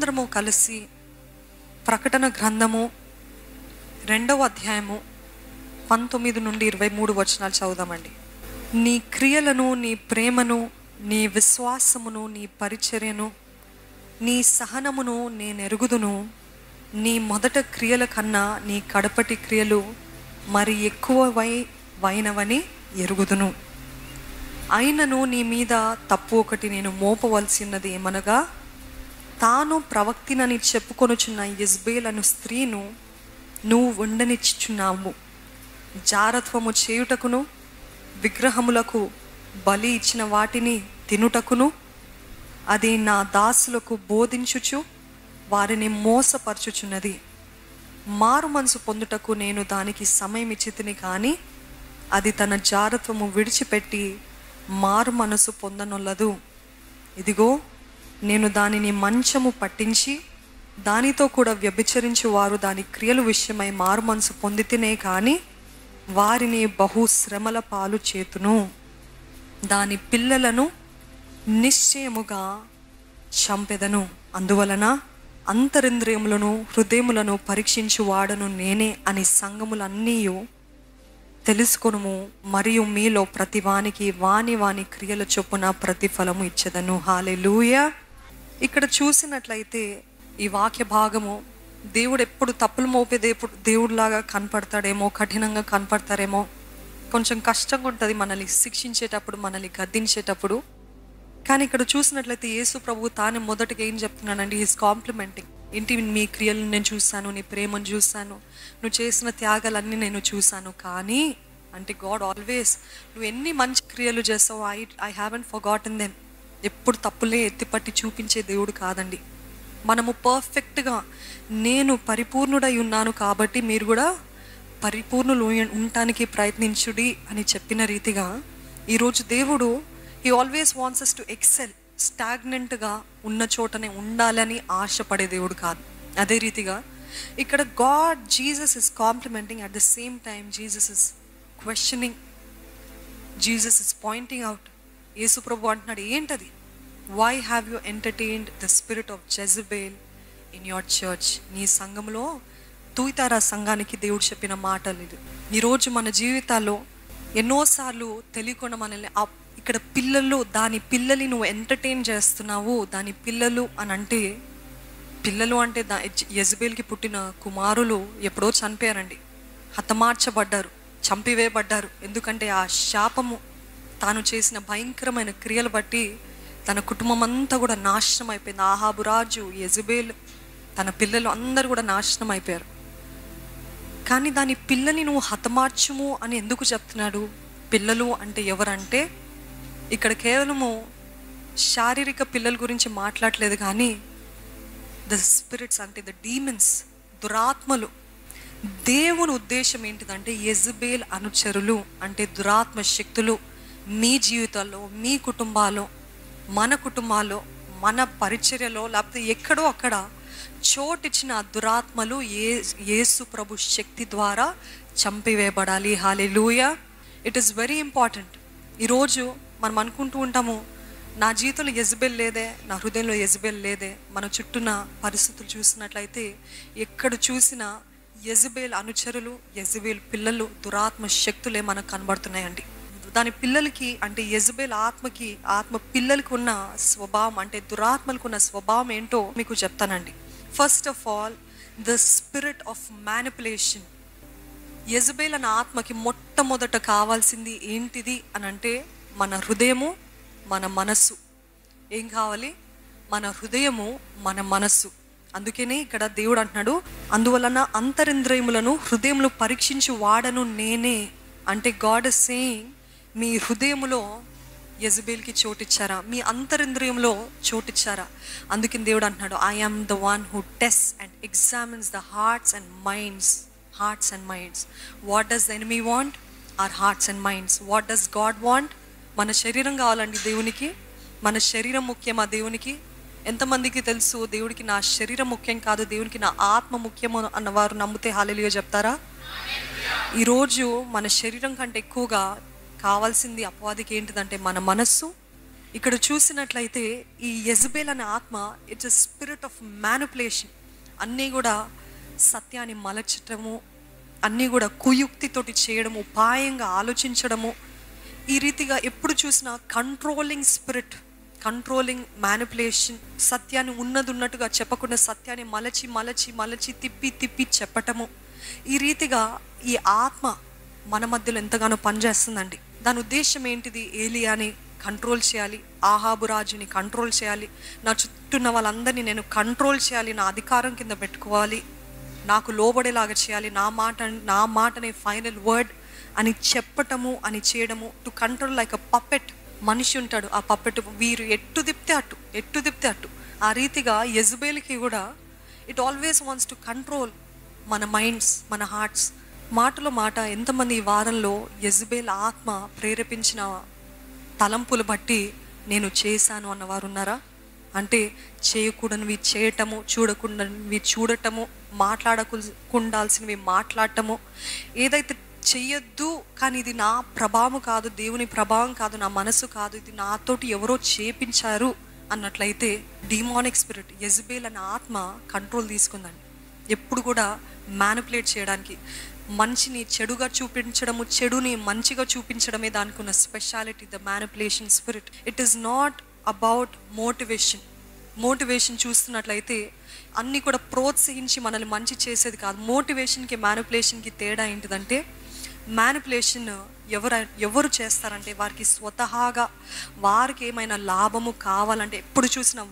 మనందరము కలిసి ప్రకటన గ్రంథము 2వ అధ్యాయము 19 నుండి 23 వచనాలు చదువుదామండి. నీ క్రియలను, నీ ప్రేమను, నీ విశ్వాసమును, నీ పరిచర్యను, నీ సహనమును నేను ఎరుగుదును. నీ మొదట క్రియల కన్నా నీ కడపటి క్రియలు మరి ఎక్కువైనవని ఎరుగుదును. అయినను నీ మీద తప్పు ఒకటి నేను మోపవలసినది ఏమనగా, తాను ప్రవక్తినని చెప్పుకొనుచున్న యెజబేల్ అను స్త్రీను నువ్వు ఉండనిచ్చుచున్నావు. జారత్వము చేయుటకును, విగ్రహములకు బలి ఇచ్చిన వాటిని తినుటకును, అది నా దాసులకు బోధించుచు వారిని మోసపరచుచున్నది. మారు మనసు పొందుటకు నేను దానికి సమయం ఇచ్చితిని, కానీ అది తన జారత్వము విడిచిపెట్టి మారు మనసు పొందనొల్లదు. ఇదిగో, నేను దానిని మంచము పట్టించి దానితో కూడా వ్యభిచరించు వారు దాని క్రియల విషయమై మారు మనసు పొందితేనే కానీ వారిని బహు శ్రమల పాలు చేతును. దాని పిల్లలను నిశ్చయముగా చంపెదను. అందువలన అంతరింద్రియములను హృదయములను పరీక్షించు వాడను నేనే అని సంఘములన్నీ తెలుసుకొనుము. మరియు మీలో ప్రతి వానికి వాని క్రియల చొప్పున ప్రతిఫలము ఇచ్చెదను. హల్లెలూయా. ఇక్కడ చూసినట్లయితే ఈ వాక్య భాగము, దేవుడు ఎప్పుడు తప్పులు మోపే దేవుడిలాగా కనపడతాడేమో, కఠినంగా కనపడతారేమో, కొంచెం కష్టంగా ఉంటుంది మనల్ని శిక్షించేటప్పుడు, మనల్ని గద్దించేటప్పుడు. కానీ ఇక్కడ చూసినట్లయితే యేసు ప్రభు తాను మొదటగా ఏం చెప్తున్నానండి, ఈజ్ కాంప్లిమెంటింగ్. ఏంటి, మీ క్రియలను నేను చూశాను, నీ ప్రేమను చూశాను, నువ్వు చేసిన త్యాగాలన్నీ నేను చూశాను. కానీ అంటే గాడ్ ఆల్వేస్, నువ్వు ఎన్ని మంచి క్రియలు చేస్తావు, ఐ హ్యావెంట్ ఫర్గాటన్ దెమ్. ఎప్పుడు తప్పులే ఎత్తిపట్టి చూపించే దేవుడు కాదండి. మనము పర్ఫెక్ట్గా, నేను పరిపూర్ణుడై ఉన్నాను కాబట్టి మీరు కూడా పరిపూర్ణులు ఉండటానికి ప్రయత్నించుడి అని చెప్పిన రీతిగా ఈరోజు దేవుడు he always wants us to excel. స్టాగ్నెంట్గా ఉన్న చోటనే ఉండాలని ఆశపడే దేవుడు కాదు. అదే రీతిగా ఇక్కడ Jesus is complimenting, at the same time Jesus is questioning, Jesus is pointing out. Yesu ప్రభు అంటున్నాడు, ఏంటది? Why have you entertained the spirit of Jezebel in your church? నీ సంఘంలో, తూయితారా సంఘానికి దేవుడు చెప్పిన మాటలు ఇది. ఈరోజు మన జీవితాల్లో ఎన్నోసార్లు తెలియకుండా మనల్ని ఇక్కడ దాని పిల్లల్ని నువ్వు ఎంటర్టైన్ చేస్తున్నావు. దాని పిల్లలు అని అంటే, పిల్లలు అంటే యెజబేల్కి పుట్టిన కుమారులు ఎప్పుడో చనిపోయారండి, హతమార్చబడ్డారు, చంపివేయబడ్డారు. ఎందుకంటే ఆ శాపము, తాను చేసిన భయంకరమైన క్రియలు బట్టి తన కుటుంబం అంతా కూడా నాశనం అయిపోయింది. ఆహాబు రాజు, యెజబేల్, తన పిల్లలు అందరూ కూడా నాశనం అయిపోయారు. కానీ దాని పిల్లని నువ్వు హతమార్చుము అని ఎందుకు చెప్తున్నాడు? పిల్లలు అంటే ఎవరంటే, ఇక్కడ కేవలము శారీరక పిల్లల గురించి మాట్లాడలేదు, కానీ ద స్పిరిట్స్ అంటే ద డీమన్స్, దురాత్మలు. దేవుని ఉద్దేశం ఏంటిదంటే, యెజబేల్ అనుచరులు అంటే దురాత్మ శక్తులు మీ జీవితాల్లో, మీ కుటుంబాల్లో, మన కుటుంబాల్లో, మన పరిచర్యలో, లేకపోతే ఎక్కడో అక్కడ చోటిచ్చిన దురాత్మలు యేసు ప్రభు శక్తి ద్వారా చంపివేయబడాలి. Hallelujah. It is very important. ఈరోజు మనం అనుకుంటూ ఉంటాము, నా జీవితంలో యెజబేల్ లేదే, నా హృదయంలో యెజబేల్ లేదే. మన చుట్టూన పరిస్థితులు చూసినట్లయితే ఎక్కడ చూసినా యెజబేల్ అనుచరులు, యెజబేల్ పిల్లలు, దురాత్మ శక్తులే మనకు కనబడుతున్నాయండి. దాని పిల్లలకి అంటే యెజబేల్ ఆత్మ పిల్లలకి ఉన్న స్వభావం, అంటే దురాత్మలకు ఉన్న స్వభావం ఏంటో మీకు చెప్తానండి. First of all, the spirit of manipulation. Jezebel అన్న ఆత్మకి మొట్టమొదట కావాల్సింది ఏంటిది అని అంటే, మన హృదయము, మన మనస్సు. ఏం కావాలి? మన హృదయము, మన మనస్సు. అందుకనే ఇక్కడ దేవుడు అంటున్నాడు, అందువలన అంతరింద్రియములను హృదయములు పరీక్షించు వాడను నేనే. అంటే గాడ్ ఇస్ సేయింగ్, మీ హృదయములో యెజబేల్కి చోటిచ్చారా? మీ అంతరింద్రియంలో చోటిచ్చారా? అందుకని దేవుడు అంటున్నాడు, I am the one who test and examines the hearts and minds. What does the enemy want? Our hearts and minds. What does God want? మన శరీరం కావాలండి దేవునికి. మన శరీరం ముఖ్యమా దేవునికి? ఎంతమందికి తెలుసు దేవుడికి నా శరీరం ముఖ్యం కాదు, దేవునికి నా ఆత్మ ముఖ్యము అన్నవారు నమ్మితే హల్లెలూయా చెప్తారా? ఈరోజు మన శరీరం కంటే ఎక్కువగా కావాల్సింది అపవాదికి ఏంటిదంటే మన మనస్సు ఇక్కడ చూసినట్లయితే ఈ యెజబెల్ అనే ఆత్మ it's a spirit of manipulation. అన్నీ కూడా సత్యాన్ని మలచటము, అన్నీ కూడా కుయుక్తితోటి చేయడము, ఉపాయంగా ఆలోచించడము, ఈ రీతిగా ఎప్పుడు చూసినా కంట్రోలింగ్ స్పిరిట్, కంట్రోలింగ్ మ్యానిపులేషన్, సత్యాన్ని ఉన్నది ఉన్నట్టుగా చెప్పకుండా సత్యాన్ని మలచి మలచి మలచి తిప్పి తిప్పి చెప్పటము. ఈ రీతిగా ఈ ఆత్మ మన మధ్యలో ఎంతగానో పనిచేస్తుందండి. దాని ఉద్దేశం ఏంటిది? ఏలియాని కంట్రోల్ చేయాలి, ఆహాబు రాజుని కంట్రోల్ చేయాలి, నా చుట్టూన్న వాళ్ళందరినీ నేను కంట్రోల్ చేయాలి, నా అధికారం కింద పెట్టుకోవాలి, నాకు లోబడేలాగా చేయాలి, నా మాటనే ఫైనల్ వర్డ్ అని చెప్పటము అని చేయడము. To control like a puppet. మనిషి ఉంటాడు, ఆ పప్పెట్ వీరు ఎట్టు తిప్తే అట్టు. ఆ రీతిగా యెజబెల్కి కూడా it always wants to control మన మైండ్స్, మన హార్ట్స్. మాటలో మాట ఎంతమంది ఈ వారంలో యెజబెల్ ఆత్మ ప్రేరేపించిన తలంపులు బట్టి నేను చేశాను అన్నవారు ఉన్నారా? అంటే చేయకూడనివి చేయటము, చూడకుండానివి చూడటము, మాట్లాడకుండాల్సినవి మాట్లాడటము, ఏదైతే చెయ్యొద్దు కానీ ఇది నా ప్రభావం కాదు, దేవుని ప్రభావం కాదు, నా మనసు కాదు, ఇది నాతోటి ఎవరో చేపించారు అన్నట్లయితే డిమానిక్ స్పిరిట్ యెజబెల్ అనే ఆత్మ కంట్రోల్ తీసుకుందండి. ఎప్పుడు కూడా మ్యానిపులేట్ చేయడానికి, మంచిని చెడుగా చూపించడము, చెడుని మంచిగా చూపించడమే దానికి ఉన్న speciality, the manipulation spirit. It is not about motivation చూస్తున్నట్లయితే అన్నీ కూడా ప్రోత్సహించి మనల్ని మంచి చేసేది కాదు. మోటివేషన్కి మ్యానిపులేషన్కి తేడా ఏంటిదంటే, మ్యానిపులేషన్ ఎవరు చేస్తారంటే వారికి స్వతహాగా వారికి ఏమైనా లాభము కావాలంటే, ఎప్పుడు చూసినా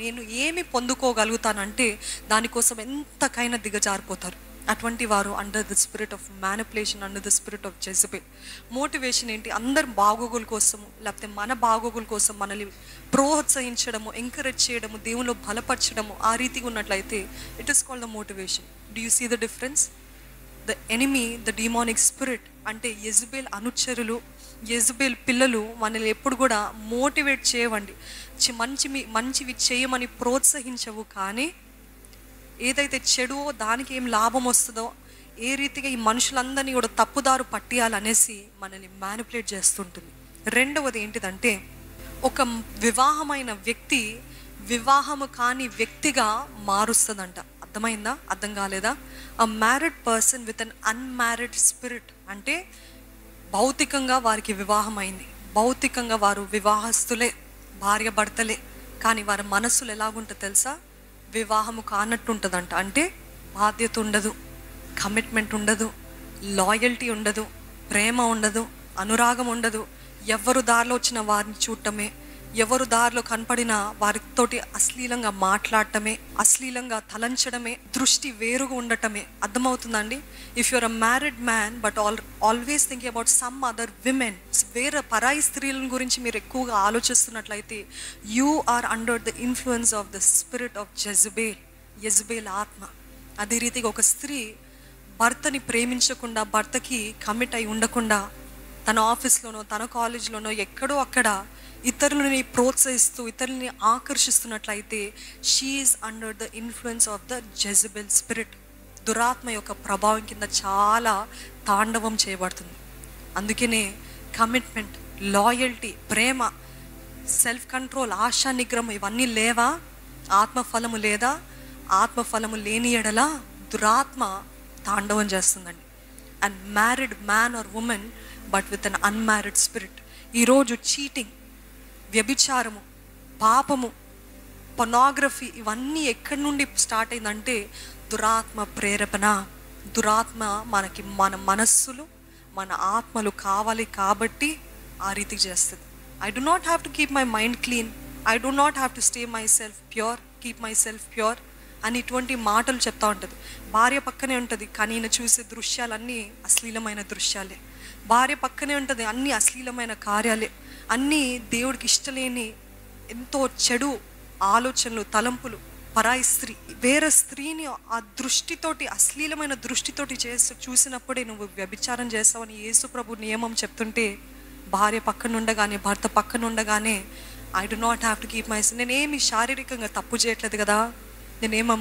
నేను ఏమి పొందుకోగలుగుతానంటే దానికోసం ఎంతకైనా దిగజారిపోతారు. అటువంటి వారు under the spirit of manipulation, under the spirit of Jezebel. Motivation ఏంటి? అందరి బాగోగుల కోసము, లేకపోతే మన బాగోగుల కోసం మనల్ని ప్రోత్సహించడము, ఎంకరేజ్ చేయడము, దేవునిలో బలపరచడము, ఆ రీతిగా ఉన్నట్లయితే it is called the motivation. Do you see the difference? The enemy, the demonic spirit అంటే యెజబెల్ అనుచరులు, యెజబెల్ పిల్లలు మనల్ని ఎప్పుడు కూడా మోటివేట్ చేయవండి, మంచివి చేయమని ప్రోత్సహించవు. కానీ ఏదైతే చెడువో దానికి ఏం లాభం వస్తుందో, ఏ రీతిగా ఈ మనుషులందరినీ కూడా తప్పుదారు పట్టియాలనేసి మనల్ని మ్యానిపులేట్ చేస్తుంటుంది. రెండవది ఏంటిదంటే, ఒక వివాహమైన వ్యక్తి వివాహము కాని వ్యక్తిగా మారుస్తుందంట. అర్థమైందా? అర్థం కాలేదా? A married person with an unmarried spirit అంటే భౌతికంగా వారికి వివాహం అయింది, భౌతికంగా వారు వివాహస్తులే, భార్య భర్తలే, కానీ వారి మనస్సులు ఎలాగుంటుంది తెలుసా? వివాహము కానట్టు ఉంటుందంట. అంటే బాధ్యత ఉండదు, కమిట్మెంట్ ఉండదు, లాయల్టీ ఉండదు, ప్రేమ ఉండదు, అనురాగం ఉండదు. ఎవరు దారిలో వచ్చిన వారిని చూడటమే, ఎవరు దారిలో కనపడిన వారితోటి అశ్లీలంగా మాట్లాడటమే, అశ్లీలంగా తలంచడమే, దృష్టి వేరుగా ఉండటమే. అర్థమవుతుందండి? If you're a married man but always thinking about some other women, వేరే పరాయి స్త్రీల గురించి మీరు ఎక్కువగా ఆలోచిస్తున్నట్లయితే you are under the influence of the spirit of Jezebel ఆత్మ. అదే రీతిగా ఒక స్త్రీ భర్తని ప్రేమించకుండా, భర్తకి కమిట్ అయి ఉండకుండా, తన ఆఫీస్లోనో తన కాలేజ్లోనో ఎక్కడో అక్కడ ఇతరులని ప్రోత్సహిస్తూ ఇతరులని ఆకర్షిస్తున్నట్లయితే she is under the influence of the Jezebel spirit. దురాత్మ యొక్క ప్రభావం కింద చాలా తాండవం చేయబడుతుంది. అందుకనే కమిట్మెంట్, లాయల్టీ, ప్రేమ, సెల్ఫ్ కంట్రోల్, ఆశా నిగ్రహం ఇవన్నీ లేవా? ఆత్మఫలము లేదా? ఆత్మఫలము లేని ఎడల దురాత్మ తాండవం చేస్తుందండి. And married man or women but with an unmarried spirit. ఈరోజు చీటింగ్, వ్యభిచారము, పాపము, పొర్నోగ్రఫీ ఇవన్నీ ఎక్కడి నుండి స్టార్ట్ అయిందంటే దురాత్మ ప్రేరేపణ. దురాత్మ మన మనస్సులు, మన ఆత్మలు కావాలి కాబట్టి ఆ రీతికి చేస్తుంది. I do not have to keep my mind clean, I do not have to stay my self pure, keep my self pure అని ఇటువంటి మాటలు చెప్తా ఉంటుంది. భార్య పక్కనే ఉంటుంది కానీ ఈయన చూసే దృశ్యాలన్నీ అశ్లీలమైన దృశ్యాలే. భార్య పక్కనే ఉంటుంది, అన్ని అశ్లీలమైన కార్యాలే, అన్నీ దేవుడికి ఇష్టలేని ఎంతో చెడు ఆలోచనలు, తలంపులు. పరాయి స్త్రీ, వేరే స్త్రీని ఆ దృష్టితోటి, అశ్లీలమైన దృష్టితోటి చూసినప్పుడే నువ్వు వ్యభిచారం చేస్తావని యేసు ప్రభు నియమం చెప్తుంటే, భార్య పక్కన ఉండగానే, భర్త పక్కన ఉండగానే I do not have to keep my self, నేనేమి శారీరకంగా తప్పు చేయట్లేదు కదా, నేనేమో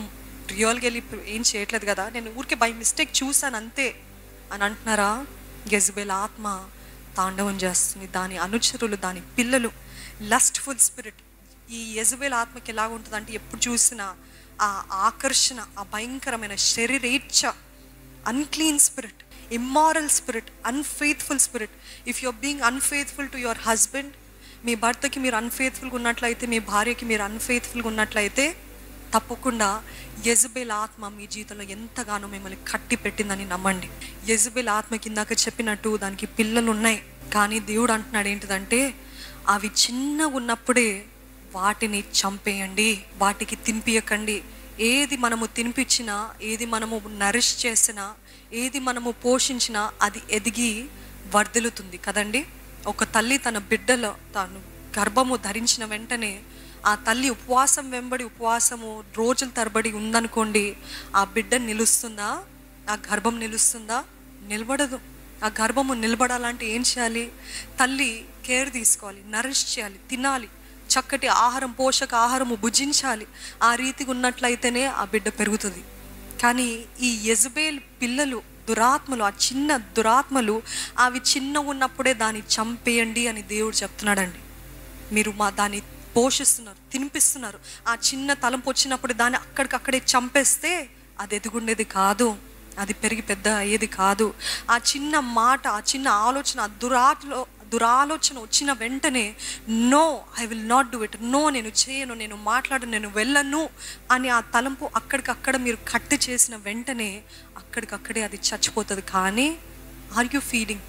రియల్గా వెళ్ళి ఏం చేయట్లేదు కదా, నేను ఊరికే బై మిస్టేక్ చూశాను అంతే అని అంటున్నారా? యెజబెల్ ఆత్మ తాండవం చేస్తుంది. దాని అనుచరులు, దాని పిల్లలు లస్ట్ఫుల్ స్పిరిట్. ఈ యెజబెల్ ఆత్మకి ఎలా ఉంటుంది అంటే ఎప్పుడు చూసినా ఆ ఆకర్షణ, ఆ భయంకరమైన శరీరేచ్ఛ, unclean spirit, immoral spirit, unfaithful spirit. If you are being unfaithful to your husband, మీ భర్తకి మీరు అన్ఫెయిత్ఫుల్గా ఉన్నట్లయితే, మీ భార్యకి మీరు అన్ఫెయిత్ఫుల్గా ఉన్నట్లయితే తప్పకుండా యెజబెల్ ఆత్మ మీ జీవితంలో ఎంతగానో మిమ్మల్ని కట్టి పెట్టిందని నమ్మండి. యెజబెల్ ఆత్మ కిందాక చెప్పినట్టు దానికి పిల్లలు ఉన్నాయి, కానీ దేవుడు అంటున్నాడు ఏంటిదంటే అవి చిన్నగా ఉన్నప్పుడే వాటిని చంపేయండి, వాటికి తినిపియకండి. ఏది మనము తినిపించినా, ఏది మనము నరిష్ చేసినా, ఏది మనము పోషించినా అది ఎదిగి వర్ధిల్లుతుంది కదండి. ఒక తల్లి తన బిడ్డలో తాను గర్భము ధరించిన వెంటనే ఆ తల్లి ఉపవాసము రోజుల తరబడి ఉందనుకోండి, ఆ బిడ్డ నిలుస్తుందా? ఆ గర్భం నిలుస్తుందా? నిలబడదు. ఆ గర్భము నిలబడాలంటే ఏం చేయాలి? తల్లి కేర్ తీసుకోవాలి, నరిష్ చేయాలి, తినాలి, చక్కటి ఆహారం, పోషక ఆహారము భుజించాలి. ఆ రీతిగా ఉన్నట్లయితేనే ఆ బిడ్డ పెరుగుతుంది. కానీ ఈ యెజబెల్ పిల్లలు, దురాత్మలు, ఆ చిన్న దురాత్మలు అవి చిన్న ఉన్నప్పుడే దాన్ని చంపేయండి అని దేవుడు చెప్తున్నాడండి. మీరు దాన్ని పోషిస్తున్నారు, తినిపిస్తున్నారు. ఆ చిన్న తలంపు వచ్చినప్పుడు దాన్ని అక్కడికక్కడే చంపేస్తే అది ఎదుగుండేది కాదు, అది పెరిగి పెద్ద అయ్యేది కాదు. ఆ చిన్న మాట, ఆ చిన్న ఆలోచన, దురాలోచన వచ్చిన వెంటనే no, I will not do it, no నేను చేయను, నేను మాట్లాడను, నేను వెళ్ళను అని ఆ తలంపు అక్కడికక్కడ మీరు కట్టి చేసిన వెంటనే అక్కడికక్కడే అది చచ్చిపోతుంది. కానీ ఆర్ యు ఫీడింగ్?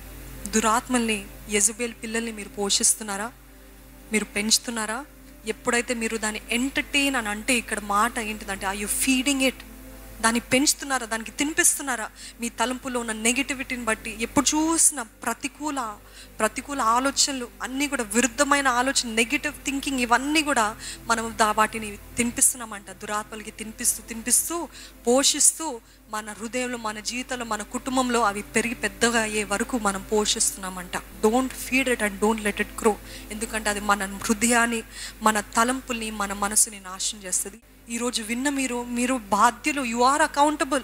దురాత్మల్ని, యెజబెల్ పిల్లల్ని మీరు పోషిస్తున్నారా? మీరు పెంచుతున్నారా? ఎప్పుడైతే మీరు దాన్ని ఎంటర్టైన్ అని అంటే ఇక్కడ మాట ఏంటిదంటే ఆర్ యు ఫీడింగ్ ఇట్? దాన్ని పెంచుతున్నారా? దానికి తినిపిస్తున్నారా? మీ తలంపులో ఉన్న నెగిటివిటీని బట్టి ఎప్పుడు చూసిన ప్రతికూల ఆలోచనలు అన్నీ కూడా, విరుద్ధమైన ఆలోచన, నెగిటివ్ థింకింగ్, ఇవన్నీ కూడా మనం వాటిని తినిపిస్తున్నామంట. దురాత్మలకి తినిపిస్తూ పోషిస్తూ మన హృదయంలో, మన జీవితంలో, మన కుటుంబంలో అవి పెరిగి పెద్దగా అయ్యే వరకు మనం పోషిస్తున్నామంట. Don't feed it and don't let it grow. ఎందుకంటే అది మన హృదయాన్ని, మన తలంపుల్ని, మన మనసుని నాశనం చేస్తుంది. ఈరోజు విన్న మీరు బాధ్యులు, యు ఆర్ అకౌంటబుల్.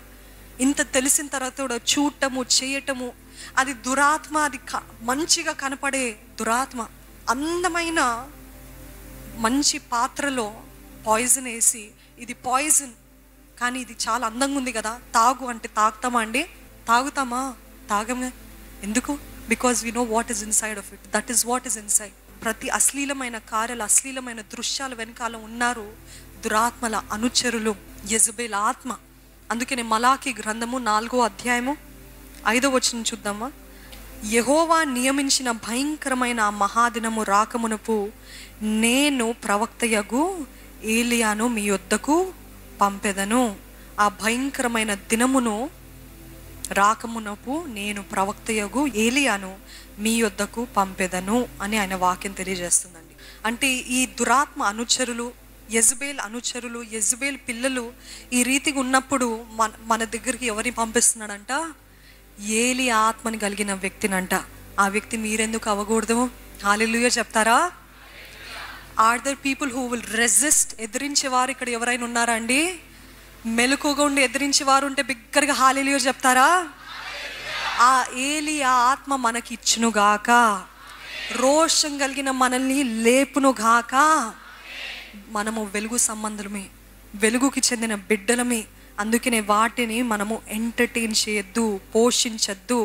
ఇంత తెలిసిన తర్వాత కూడా చూడటము, చేయటము, అది దురాత్మ. అది మంచిగా కనపడే దురాత్మ. అందమైన మంచి పాత్రలో పాయిజన్ వేసి, ఇది పాయిజన్ కానీ ఇది చాలా అందంగా ఉంది కదా, తాగు అంటే తాగుతామా అండి? తాగుతామా? తాగమే. ఎందుకు? Because we know what is inside of it. That is what is inside. ప్రతి అశ్లీలమైన కార్యాలు, అశ్లీలమైన దృశ్యాల వెనకాల ఉన్నారు దురాత్మల అనుచరులు, యెజబెల్ ఆత్మ. అందుకనే మలాకి గ్రంథము 4వ అధ్యాయము 5వ వచనం చూద్దామా. యెహోవా నియమించిన భయంకరమైన ఆ మహాదినము రాకమునపు నేను ప్రవక్తయగు ఏలియాను మీ యొద్దకు పంపెదను. ఆ భయంకరమైన దినమును రాకమునపు నేను ప్రవక్తయగు ఏలియాను మీ యొద్దకు పంపెదను అని ఆయన వాక్యం తెలియజేస్తుందండి. అంటే ఈ దురాత్మ అనుచరులు, యెజబెల్ అనుచరులు, యెజబెల్ పిల్లలు ఈ రీతిగా ఉన్నప్పుడు మన దగ్గరికి ఎవరిని పంపిస్తున్నాడంట? ఏలి ఆత్మని కలిగిన వ్యక్తినంట. ఆ వ్యక్తి మీరెందుకు అవ్వకూడదు? హల్లెలూయా చెప్తారా? Are there people who will resist? ఎదిరించేవారు ఇక్కడ ఎవరైనా ఉన్నారా అండి? మెలకుగా ఉండి ఎదిరించేవారు ఉంటే బిగ్గరగా హల్లెలూయా చెప్తారా? ఆ ఏలి ఆ ఆత్మ మనకి ఇచ్చునుగాక, రోషం కలిగిన మనల్ని లేపునుగాక. మనము వెలుగు సంబంధులమే, వెలుగుకి చెందిన బిడ్డలమే. అందుకనే వాటిని మనము ఎంటర్టైన్ చేయొద్దు, పోషించద్దు.